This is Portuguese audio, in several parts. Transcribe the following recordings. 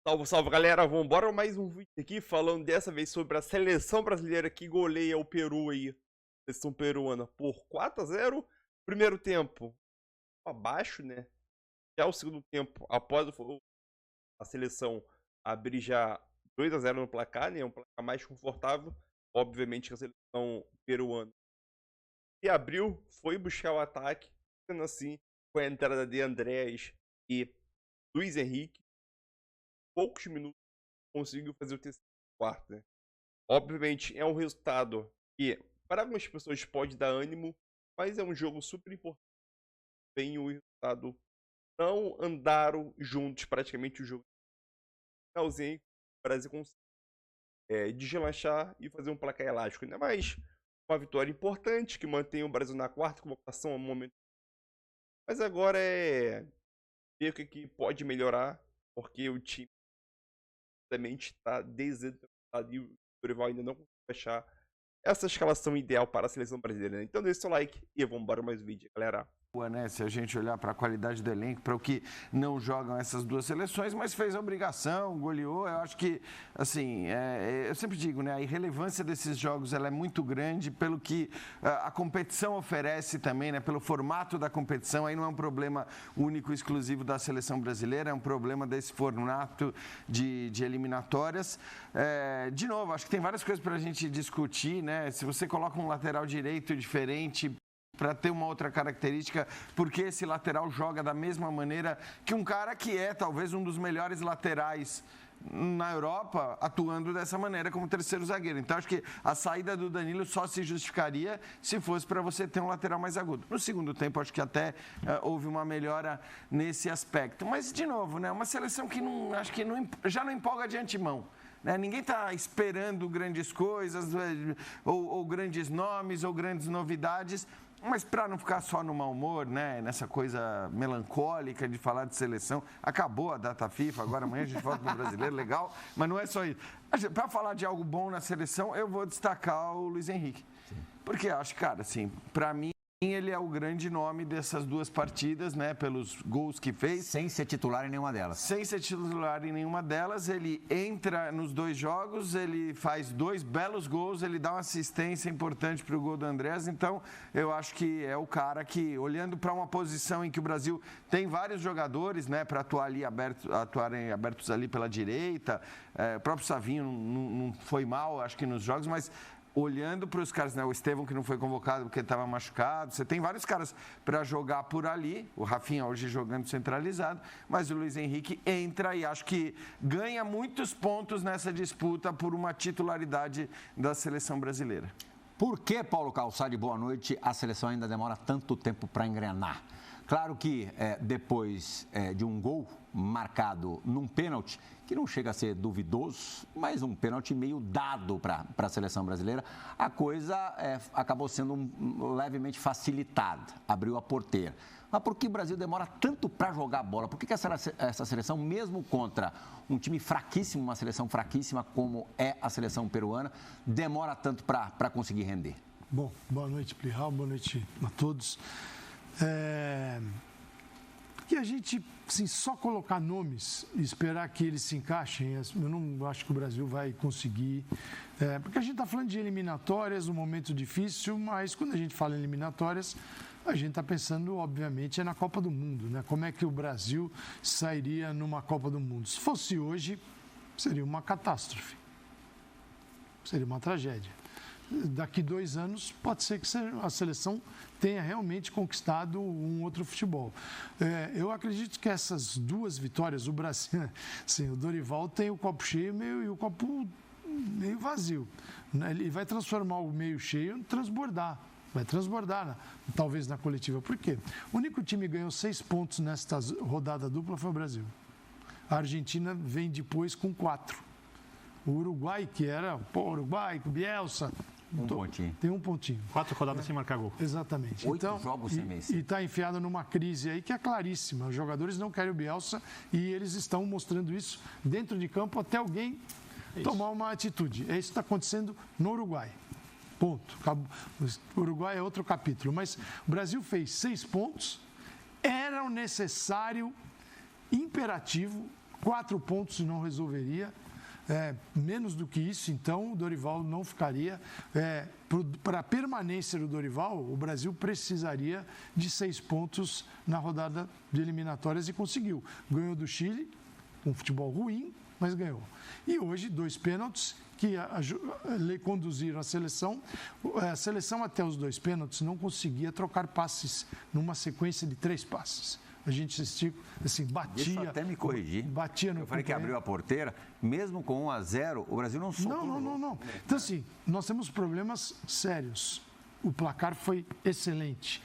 Salve, salve, galera. Vambora mais um vídeo aqui falando dessa vez sobre a seleção brasileira que goleia o Peru aí. Seleção peruana por 4-0. Primeiro tempo abaixo, né? Já o segundo tempo, após a seleção abrir já 2-0 no placar, né? Um placar mais confortável. Obviamente que a seleção peruana que abriu, foi buscar o ataque. Sendo assim, com a entrada de Andrés e Luiz Henrique, poucos minutos conseguiu fazer o terceiro e quarto, né? Obviamente é um resultado que para algumas pessoas pode dar ânimo, mas é um jogo super importante. Bem, o resultado não andaram juntos praticamente o jogo. Finalzinho, o Brasil conseguiu deslanchar e fazer um placar elástico. Ainda mais uma vitória importante que mantém o Brasil na quarta colocação no momento. Mas agora é ver o que pode melhorar, porque o time também está desidratado e o Dorival ainda não conseguiu fechar essa escalação ideal para a seleção brasileira, né? Então deixa seu like e vamos embora mais um vídeo, galera. Né? Se a gente olhar para a qualidade do elenco, para o que não jogam essas duas seleções, mas fez a obrigação, goleou. Eu acho que, assim, eu sempre digo, né? A irrelevância desses jogos ela é muito grande pelo que a competição oferece também, né? Pelo formato da competição. Aí não é um problema único, exclusivo da seleção brasileira, é um problema desse formato de eliminatórias. De novo, acho que tem várias coisas para a gente discutir, né? Se você coloca um lateral direito diferente, para ter uma outra característica, porque esse lateral joga da mesma maneira que um cara que é talvez um dos melhores laterais na Europa, atuando dessa maneira como terceiro zagueiro. Então, acho que a saída do Danilo só se justificaria se fosse para você ter um lateral mais agudo. No segundo tempo, acho que até houve uma melhora nesse aspecto. Mas, de novo, né, uma seleção que não, acho que não, já não empolga de antemão. Né? Ninguém está esperando grandes coisas, ou grandes nomes, ou grandes novidades. Mas para não ficar só no mau humor, né, nessa coisa melancólica de falar de seleção, acabou a data FIFA, agora amanhã a gente volta para o brasileiro, legal, mas não é só isso. Para falar de algo bom na seleção, eu vou destacar o Luiz Henrique. Porque acho, cara, assim, para mim, ele é o grande nome dessas duas partidas, né? Pelos gols que fez. Sem ser titular em nenhuma delas. Sem ser titular em nenhuma delas. Ele entra nos dois jogos, ele faz 2 belos gols, ele dá uma assistência importante para o gol do Andrés. Então, eu acho que é o cara que, olhando para uma posição em que o Brasil tem vários jogadores, né? Para atuarem abertos ali pela direita. O próprio Savinho não foi mal, acho que nos jogos, mas olhando para os caras, né? O Estevão que não foi convocado porque estava machucado, você tem vários caras para jogar por ali, o Rafinha hoje jogando centralizado, mas o Luiz Henrique entra e acho que ganha muitos pontos nessa disputa por uma titularidade da seleção brasileira. Por que, Paulo Calçade, boa noite, a seleção ainda demora tanto tempo para engrenar? Claro que depois de um gol marcado num pênalti, que não chega a ser duvidoso, mas um pênalti meio dado para a seleção brasileira, a coisa acabou sendo levemente facilitada, abriu a porteira. Mas por que o Brasil demora tanto para jogar bola? Por que essa seleção, mesmo contra um time fraquíssimo, uma seleção fraquíssima como é a seleção peruana, demora tanto para conseguir render? Bom, boa noite, Plihal, boa noite a todos. Que a gente, assim, só colocar nomes e esperar que eles se encaixem, eu não acho que o Brasil vai conseguir. Porque a gente está falando de eliminatórias, um momento difícil, mas quando a gente fala em eliminatórias, a gente está pensando, obviamente, na Copa do Mundo, né? Como é que o Brasil sairia numa Copa do Mundo? Se fosse hoje, seria uma catástrofe, seria uma tragédia. Daqui 2 anos, pode ser que a seleção tenha realmente conquistado um outro futebol. Eu acredito que essas 2 vitórias, o Brasil, assim, o Dorival tem o copo cheio e o copo meio vazio. Ele vai transformar o meio cheio em transbordar. Vai transbordar, talvez, na coletiva. Por quê? O único time que ganhou 6 pontos nesta rodada dupla foi o Brasil. A Argentina vem depois com 4. O Uruguai, que era Uruguai, com Bielsa, pontinho. Tem 1 pontinho. 4 rodadas sem marcar gol. Exatamente. 8 jogos sem vencer. E está enfiado numa crise aí que é claríssima. Os jogadores não querem o Bielsa e eles estão mostrando isso dentro de campo até alguém tomar uma atitude. É isso que está acontecendo no Uruguai. Ponto. O Uruguai é outro capítulo. Mas o Brasil fez 6 pontos. Era necessário, imperativo, 4 pontos não resolveria. Menos do que isso, então, o Dorival não ficaria. Para a permanência do Dorival, o Brasil precisaria de 6 pontos na rodada de eliminatórias e conseguiu. Ganhou do Chile, com futebol ruim, mas ganhou. E hoje, 2 pênaltis que conduziram a seleção. A seleção, até os 2 pênaltis, não conseguia trocar passes numa sequência de 3 passes. A gente assim, batia. Deixa eu até me corrigir. Batia no Eu falei que abriu a porteira, mesmo com 1-0, o Brasil não soltou. Não. Então, assim, nós temos problemas sérios. O placar foi excelente.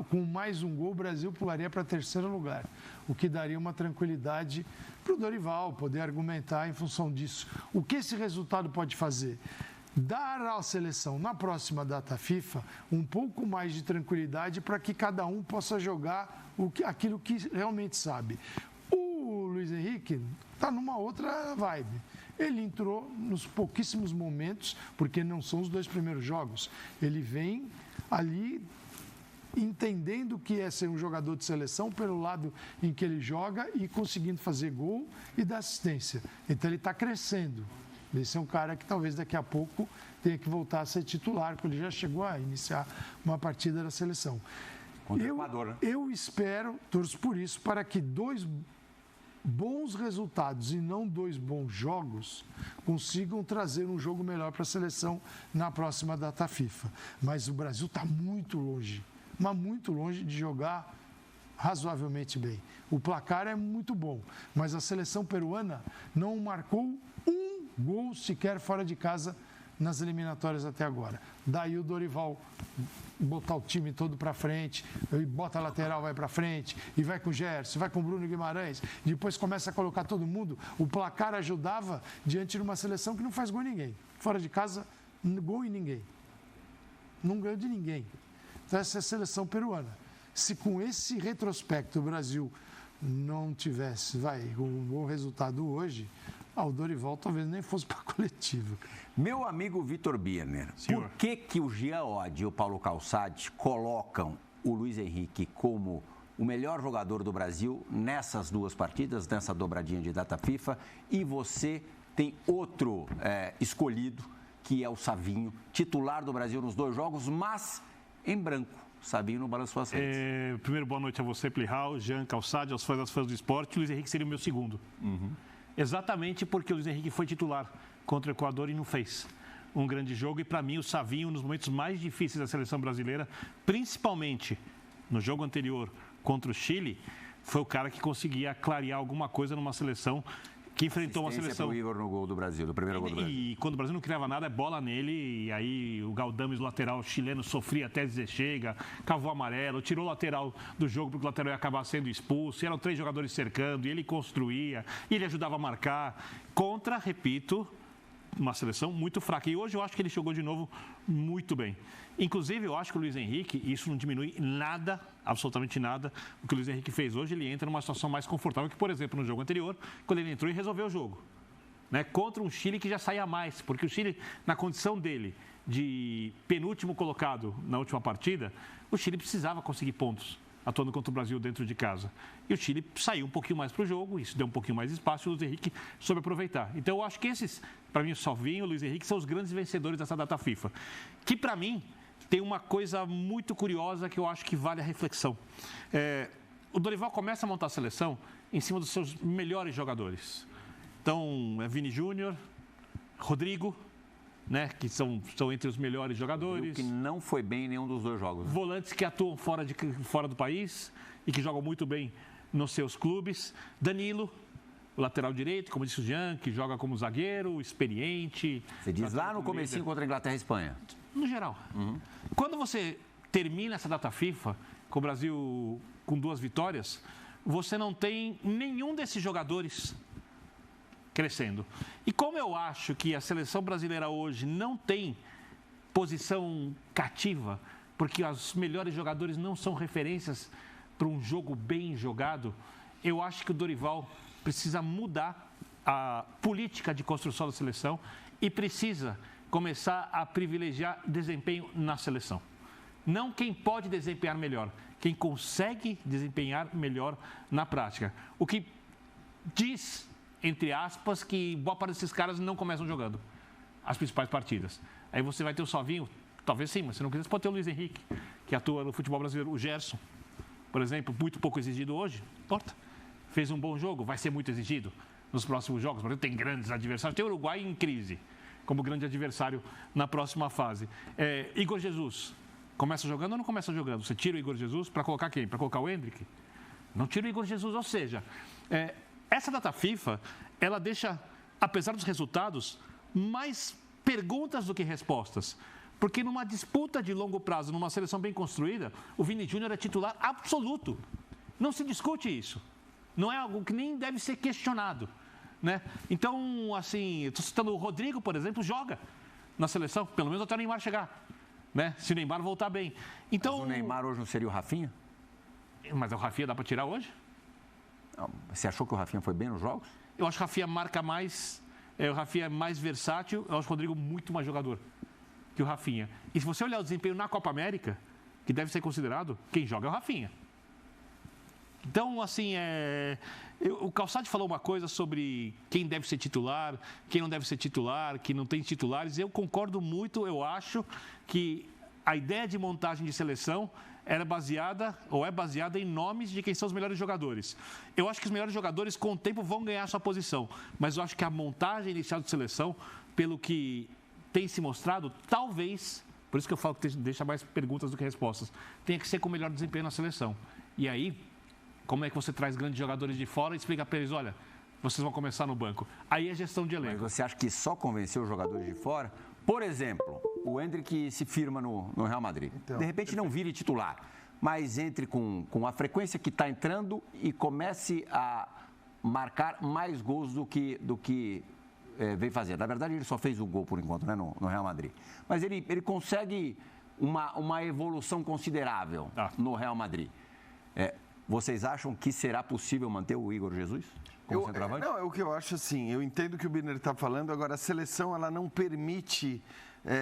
Com mais um gol, o Brasil pularia para 3º lugar, o que daria uma tranquilidade para o Dorival poder argumentar em função disso. O que esse resultado pode fazer? Dar à seleção, na próxima data FIFA, um pouco mais de tranquilidade para que cada um possa jogar aquilo que realmente sabe. O Luiz Henrique está numa outra vibe. Ele entrou nos pouquíssimos momentos, porque não são os 2 primeiros jogos. Ele vem ali entendendo o que é ser um jogador de seleção pelo lado em que ele joga e conseguindo fazer gol e dar assistência. Então ele está crescendo. Esse é um cara que talvez daqui a pouco tenha que voltar a ser titular, porque ele já chegou a iniciar uma partida da seleção. Contra o Equador, né? Eu espero, torço por isso, para que 2 bons resultados e não 2 bons jogos consigam trazer um jogo melhor para a seleção na próxima data FIFA. Mas o Brasil está muito longe, mas muito longe de jogar razoavelmente bem. O placar é muito bom, mas a seleção peruana não marcou um gol sequer fora de casa nas eliminatórias até agora. Daí o Dorival botar o time todo para frente, e bota a lateral, vai para frente, e vai com o Gerson, vai com o Bruno Guimarães, depois começa a colocar todo mundo. O placar ajudava diante de uma seleção que não faz gol em ninguém. Fora de casa, gol em ninguém. Não ganhou de ninguém. Então essa é a seleção peruana. Se com esse retrospecto o Brasil não tivesse, um bom resultado hoje, o Dorival talvez nem fosse para a coletiva. Meu amigo Vitor Birner, por que o Jean Oddi e o Paulo Calçade colocam o Luiz Henrique como o melhor jogador do Brasil nessas 2 partidas, nessa dobradinha de data FIFA, e você tem outro escolhido, que é o Savinho, titular do Brasil nos 2 jogos, mas em branco? Savinho não balançou as redes. Primeiro, boa noite a você, Plihal, Jean, Calçade, aos fãs do esporte. O Luiz Henrique seria o meu segundo. Exatamente porque o Luiz Henrique foi titular contra o Equador e não fez um grande jogo. E, para mim, o Savinho, nos momentos mais difíceis da seleção brasileira, principalmente no jogo anterior contra o Chile, foi o cara que conseguia clarear alguma coisa numa seleção que enfrentou uma seleção... pro Igor no gol do Brasil, do primeiro gol do Brasil. E quando o Brasil não criava nada, é bola nele, e aí o Galdames, o lateral chileno, sofria até dizer chega, cavou amarelo, tirou o lateral do jogo porque o lateral ia acabar sendo expulso, e eram 3 jogadores cercando, e ele construía, e ele ajudava a marcar, contra, repito, uma seleção muito fraca. E hoje eu acho que ele jogou de novo muito bem. Inclusive, eu acho que o Luiz Henrique, isso não diminui nada, absolutamente nada, o que o Luiz Henrique fez hoje. Ele entra numa situação mais confortável que, por exemplo, no jogo anterior, quando ele entrou e resolveu o jogo, né? Contra um Chile que já saía mais, porque o Chile, na condição dele de penúltimo colocado na última partida, o Chile precisava conseguir pontos atuando contra o Brasil dentro de casa. E o Chile saiu um pouquinho mais para o jogo, isso deu um pouquinho mais de espaço e o Luiz Henrique soube aproveitar. Então, eu acho que esses, para mim, o Savinho e o Luiz Henrique são os grandes vencedores dessa data FIFA. Que, para mim, tem uma coisa muito curiosa que eu acho que vale a reflexão. O Dorival começa a montar a seleção em cima dos seus melhores jogadores. Então, é Vini Júnior, Rodrigo, né, que são entre os melhores jogadores. Que não foi bem em nenhum dos 2 jogos. Né? Volantes que atuam fora do país e que jogam muito bem nos seus clubes. Danilo, o lateral direito, como disse o Jean, que joga como zagueiro, experiente. Você diz lá no comecinho contra a Inglaterra e Espanha. No geral. Quando você termina essa data FIFA, com o Brasil com 2 vitórias, você não tem nenhum desses jogadores crescendo. E como eu acho que a seleção brasileira hoje não tem posição cativa, porque os melhores jogadores não são referências para um jogo bem jogado, eu acho que o Dorival precisa mudar a política de construção da seleção e precisa começar a privilegiar desempenho na seleção. Não quem pode desempenhar melhor, quem consegue desempenhar melhor na prática. O que diz, entre aspas, que boa parte desses caras não começam jogando as principais partidas. Aí você vai ter o Salvinho, talvez sim, mas se não quiser, você pode ter o Luiz Henrique, que atua no futebol brasileiro. O Gerson, por exemplo, muito pouco exigido hoje, importa. Fez um bom jogo, vai ser muito exigido nos próximos jogos. Mas tem grandes adversários. Tem o Uruguai em crise como grande adversário na próxima fase. Igor Jesus, começa jogando ou não começa jogando? Você tira o Igor Jesus para colocar quem? Para colocar o Endrick? Não tira o Igor Jesus, ou seja, essa data FIFA, ela deixa, apesar dos resultados, mais perguntas do que respostas. Porque numa disputa de longo prazo, numa seleção bem construída, o Vini Júnior é titular absoluto. Não se discute isso. Não é algo que nem deve ser questionado, né? Então, assim, estou citando o Rodrigo, por exemplo, joga na seleção, pelo menos até o Neymar chegar, né? Se o Neymar voltar bem. Então, mas o Neymar hoje não seria o Rafinha? Mas o Rafinha dá para tirar hoje? Não, você achou que o Rafinha foi bem nos jogos? Eu acho que o Rafinha marca mais, o Rafinha é mais versátil, eu acho o Rodrigo muito mais jogador que o Rafinha. E se você olhar o desempenho na Copa América, que deve ser considerado, quem joga é o Rafinha. Então, assim, o Calçade falou uma coisa sobre quem deve ser titular, quem não deve ser titular, que não tem titulares. Eu concordo muito, eu acho que a ideia de montagem de seleção era baseada, ou é baseada em nomes de quem são os melhores jogadores. Eu acho que os melhores jogadores, com o tempo, vão ganhar sua posição. Mas eu acho que a montagem inicial de seleção, pelo que tem se mostrado, talvez, por isso que eu falo que deixa mais perguntas do que respostas, tenha que ser com o melhor desempenho na seleção. E aí, como é que você traz grandes jogadores de fora e explica para eles, olha, vocês vão começar no banco. Aí é gestão de elenco. Mas você acha que só convenceu os jogadores de fora? Por exemplo, o Endrick se firma no Real Madrid. Então, de repente não vire titular, mas entre com a frequência que está entrando e comece a marcar mais gols do que vem fazer. Na verdade, ele só fez um gol por enquanto, né, no Real Madrid. Mas ele consegue uma evolução considerável no Real Madrid. Vocês acham que será possível manter o Igor Jesus como centroavante? Não, é o que eu acho assim. Eu entendo o que o Birner está falando. Agora, a seleção ela não permite...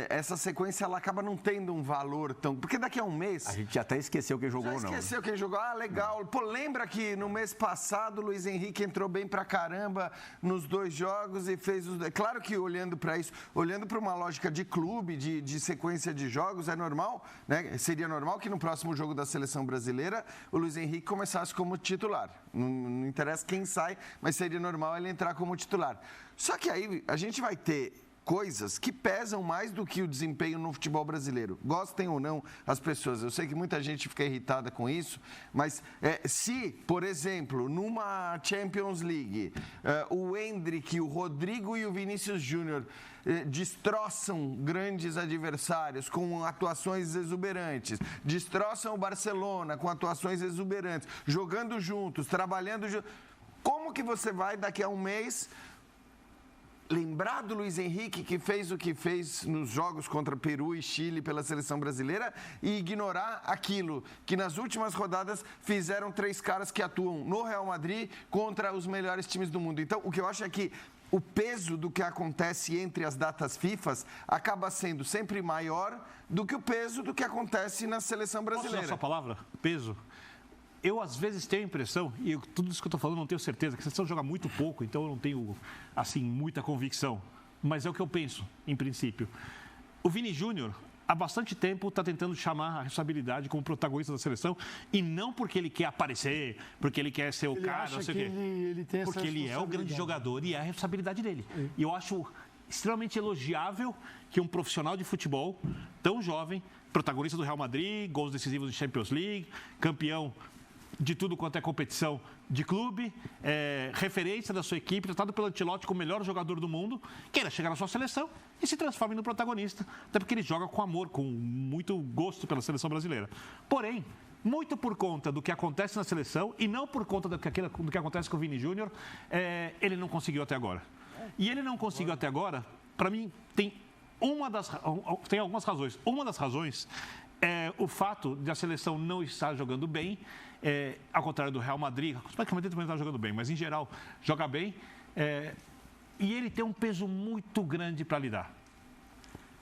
essa sequência ela acaba não tendo um valor tão... Porque daqui a um mês... A gente até esqueceu quem jogou ou não. Esqueceu quem jogou. Ah, legal. Pô, lembra que no mês passado o Luiz Henrique entrou bem pra caramba nos 2 jogos e fez os... Claro que olhando para isso, olhando para uma lógica de clube, de sequência de jogos, é normal, né? Seria normal que no próximo jogo da seleção brasileira o Luiz Henrique começasse como titular. Não interessa quem sai, mas seria normal ele entrar como titular. Só que aí a gente vai ter coisas que pesam mais do que o desempenho no futebol brasileiro. Gostem ou não as pessoas. Eu sei que muita gente fica irritada com isso, mas se, por exemplo, numa Champions League, o Endrick, o Rodrigo e o Vinícius Júnior destroçam grandes adversários com atuações exuberantes, destroçam o Barcelona com atuações exuberantes, jogando juntos, trabalhando juntos, como que você vai daqui a um mês lembrar do Luiz Henrique, que fez o que fez nos jogos contra Peru e Chile pela seleção brasileira, e ignorar aquilo que nas últimas rodadas fizeram 3 caras que atuam no Real Madrid contra os melhores times do mundo? Então, o que eu acho é que o peso do que acontece entre as datas FIFA acaba sendo sempre maior do que o peso do que acontece na seleção brasileira. Posso usar a sua palavra? Peso? Eu, às vezes, tenho a impressão, e tudo isso que eu estou falando não tenho certeza, que a seleção joga muito pouco, então eu não tenho, assim, muita convicção. Mas é o que eu penso, em princípio. O Vini Júnior, há bastante tempo, está tentando chamar a responsabilidade como protagonista da seleção, e não porque ele quer aparecer, porque ele quer ser o cara, não sei o quê. Porque ele é o grande jogador e é a responsabilidade dele. E eu acho extremamente elogiável que um profissional de futebol tão jovem, protagonista do Real Madrid, gols decisivos de Champions League, campeão de tudo quanto é competição de clube, referência da sua equipe, tratado pelo Ancelotti como o melhor jogador do mundo, queira chegar na sua seleção e se transforme no protagonista, até porque ele joga com amor, com muito gosto pela seleção brasileira. Porém, muito por conta do que acontece na seleção e não por conta do que acontece com o Vini Júnior, ele não conseguiu até agora. E ele não conseguiu até agora, para mim, tem algumas razões. Uma das razões é o fato de a seleção não estar jogando bem, ao contrário do Real Madrid, praticamente também não está jogando bem, mas em geral joga bem, e ele tem um peso muito grande para lidar.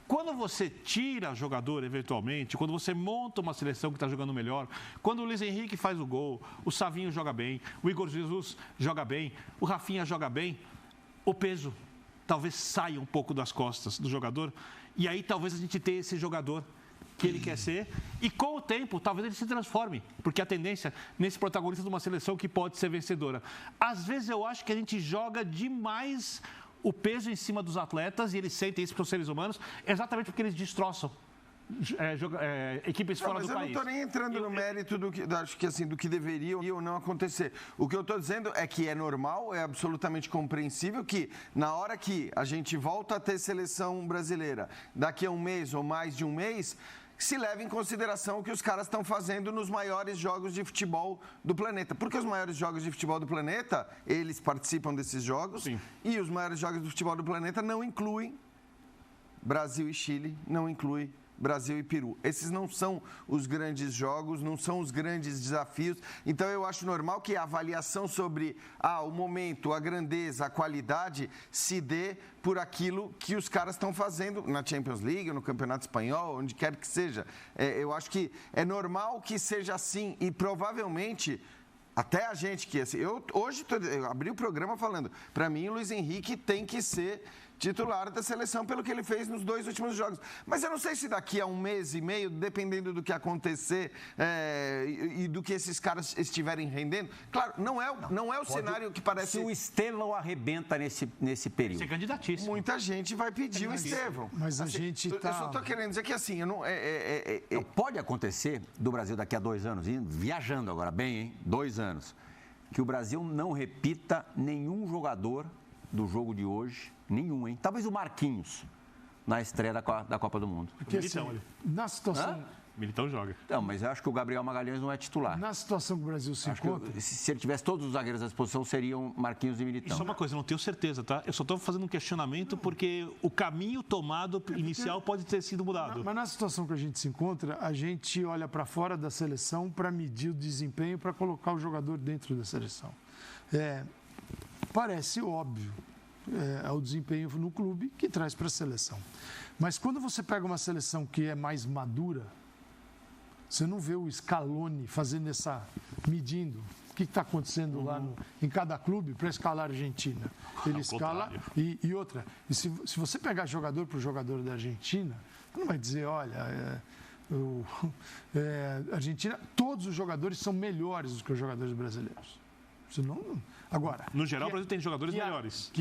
Quando você tira jogador, eventualmente, quando você monta uma seleção que está jogando melhor, quando o Luiz Henrique faz o gol, o Savinho joga bem, o Igor Jesus joga bem, o Rafinha joga bem, o peso talvez saia um pouco das costas do jogador e aí talvez a gente tenha esse jogador que ele quer ser e com o tempo talvez ele se transforme, porque a tendência nesse protagonista de uma seleção que pode ser vencedora. Às vezes eu acho que a gente joga demais o peso em cima dos atletas, e eles sentem isso para os seres humanos, exatamente porque eles destroçam equipes fora do país. Mas eu não estou nem entrando no mérito do que deveria ou não acontecer. O que eu estou dizendo é que é normal, é absolutamente compreensível que na hora que a gente volta a ter seleção brasileira, daqui a um mês ou mais de um mês, se leve em consideração o que os caras estão fazendo nos maiores jogos de futebol do planeta. Porque os maiores jogos de futebol do planeta, eles participam desses jogos. Sim. E os maiores jogos de futebol do planeta não incluem Brasil e Chile, não inclui Brasil e Peru. Esses não são os grandes jogos, não são os grandes desafios. Então, eu acho normal que a avaliação sobre o momento, a grandeza, a qualidade se dê por aquilo que os caras estão fazendo na Champions League, no Campeonato Espanhol, onde quer que seja. Eu acho que é normal que seja assim e provavelmente até a gente que... Assim, eu abri o programa falando, para mim, o Luiz Henrique tem que ser titular da seleção pelo que ele fez nos 2 últimos jogos. Mas eu não sei se daqui a um mês e meio, dependendo do que acontecer e do que esses caras estiverem rendendo, claro, não é o cenário que parece... Se o Estevão arrebenta nesse período. Você é candidatíssimo. Muita gente vai pedir o Estevão. Mas a gente Eu só estou querendo dizer que assim, Não, pode acontecer do Brasil daqui a 2 anos, viajando agora bem, hein? 2 anos, que o Brasil não repita nenhum jogador do jogo de hoje, nenhum, hein? Talvez o Marquinhos, na estreia da Copa do Mundo. Porque, Militão, assim, na situação... Militão joga. Não, mas eu acho que o Gabriel Magalhães não é titular. Na situação que o Brasil se encontra... Se ele tivesse todos os zagueiros à disposição, seriam Marquinhos e Militão. Isso é uma coisa, eu não tenho certeza, tá? Eu só estou fazendo um questionamento porque o caminho tomado inicial pode ter sido mudado. Mas na situação que a gente se encontra, a gente olha para fora da seleção para medir o desempenho, para colocar o jogador dentro da seleção. Parece óbvio. É o desempenho no clube que traz para a seleção. Mas quando você pega uma seleção que é mais madura, você não vê o Scaloni fazendo medindo o que está acontecendo lá em cada clube para escalar a Argentina. Ele escala e outra. E se você pegar jogador por jogador da Argentina, não vai dizer, olha, Argentina, todos os jogadores são melhores do que os jogadores brasileiros. Agora, no geral, o Brasil tem jogadores melhores.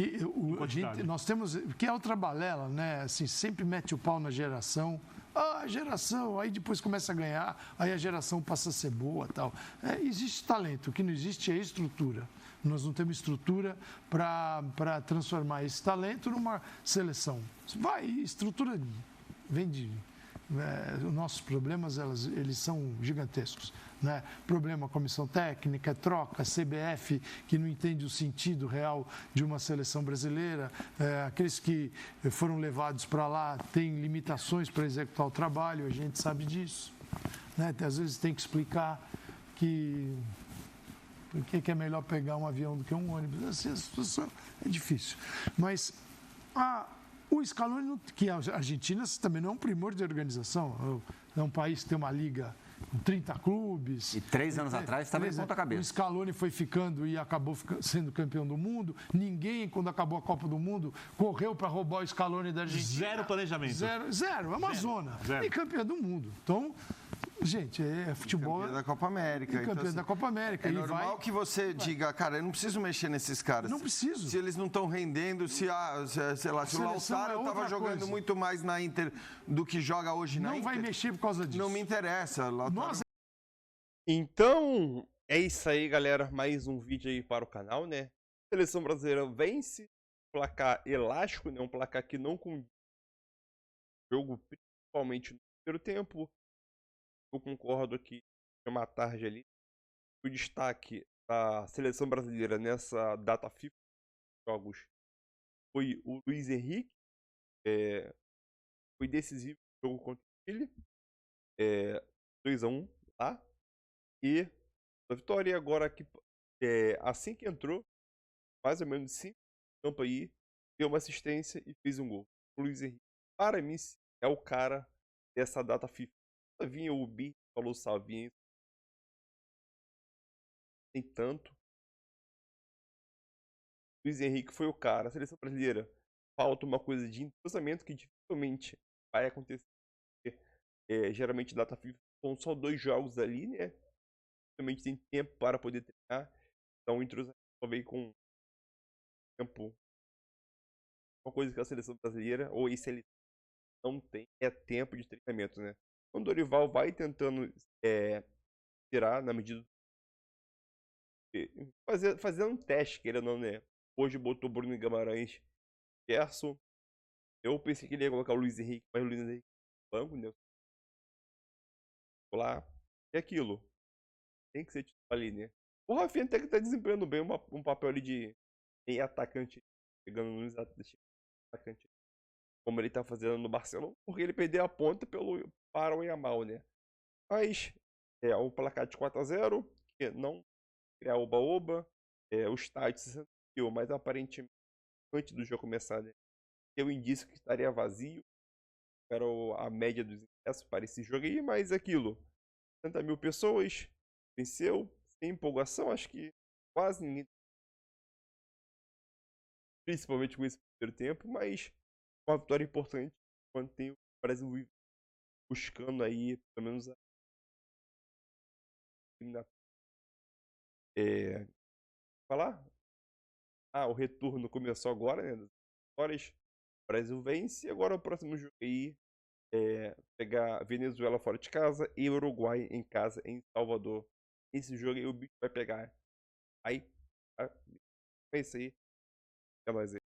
Nós temos, que é outra balela, né? Assim, sempre mete o pau na geração. A geração, aí depois começa a ganhar, aí a geração passa a ser boa e tal. Existe talento, o que não existe é estrutura. Nós não temos estrutura para transformar esse talento numa seleção. Estrutura vem de... os nossos problemas, eles são gigantescos. Né? Problema comissão técnica, troca, CBF, que não entende o sentido real de uma seleção brasileira. Aqueles que foram levados para lá têm limitações para executar o trabalho, a gente sabe disso. Né? Às vezes tem que explicar por que é melhor pegar um avião do que um ônibus. Assim, a situação é difícil. Mas o Scaloni, que a Argentina também não é um primor de organização, é um país que tem uma liga com 30 clubes. E 3 anos atrás estava em ponta cabeça. O Scaloni foi ficando e acabou sendo campeão do mundo. Ninguém, quando acabou a Copa do Mundo, correu para roubar o Scaloni da Argentina. Zero planejamento. Zero, é uma zona. Zero. E campeão do mundo. Então, gente, futebol... Campeão da Copa América. Campeão então, da Copa América. É normal que você diga, cara, eu não preciso mexer nesses caras. Não preciso. Se eles não estão rendendo, sei lá, se o Lautaro estava jogando muito mais na Inter do que joga hoje na Inter. Não vai mexer por causa disso. Não me interessa. Lautaro... Então, é isso aí, galera. Mais um vídeo aí para o canal, né? A seleção brasileira vence. Placar elástico, né? Um placar que não condiz o jogo, principalmente no primeiro tempo. Eu concordo aqui, é uma tarde ali. O destaque da seleção brasileira nessa data FIFA de jogos foi o Luiz Henrique. Foi decisivo no jogo contra o Chile. 2-1 lá. E a vitória agora aqui, assim que entrou, mais ou menos 5 campo aí, deu uma assistência e fez um gol. O Luiz Henrique, para mim, é o cara dessa data FIFA. Vinha o Bi, falou Savinha, tem tanto. Luiz Henrique foi o cara. A seleção brasileira falta uma coisa de entrosamento que dificilmente vai acontecer. Geralmente data FIFA são só 2 jogos ali, né? Dificilmente tem tempo para poder treinar. Então o entrosamento só vem com tempo. Uma coisa que a seleção brasileira, ou esse ele não tem, é tempo de treinamento, né? Então o Dorival vai tentando tirar na medida fazendo um teste, querendo ou não, né? Hoje botou Bruno Guimarães, Gerson. Eu pensei que ele ia colocar o Luiz Henrique, mas o Luiz Henrique no banco, né? Lá. E aquilo. Tem que ser titular ali, né? O Rafinha até que tá desempenhando bem um papel ali de atacante, pegando nos atacante, como ele tá fazendo no Barcelona, porque ele perdeu a ponta para o Yamal, né? Mas o placar de 4-0, que não criar oba-oba, o estádio se sentiu, mas aparentemente antes do jogo começar, né? Deu indício que estaria vazio, era a média dos ingressos para esse jogo aí, mas aquilo, 30 mil pessoas, venceu, sem empolgação, acho que quase ninguém, principalmente com esse primeiro tempo, mas uma vitória importante quando tem o Brasil buscando aí, pelo menos a falar? O retorno começou agora, né? Das vitórias. O Brasil vence, e agora o próximo jogo aí pegar Venezuela fora de casa e Uruguai em casa, em Salvador. Esse jogo aí o bicho vai pegar. Aí, é isso aí. É nóis aí.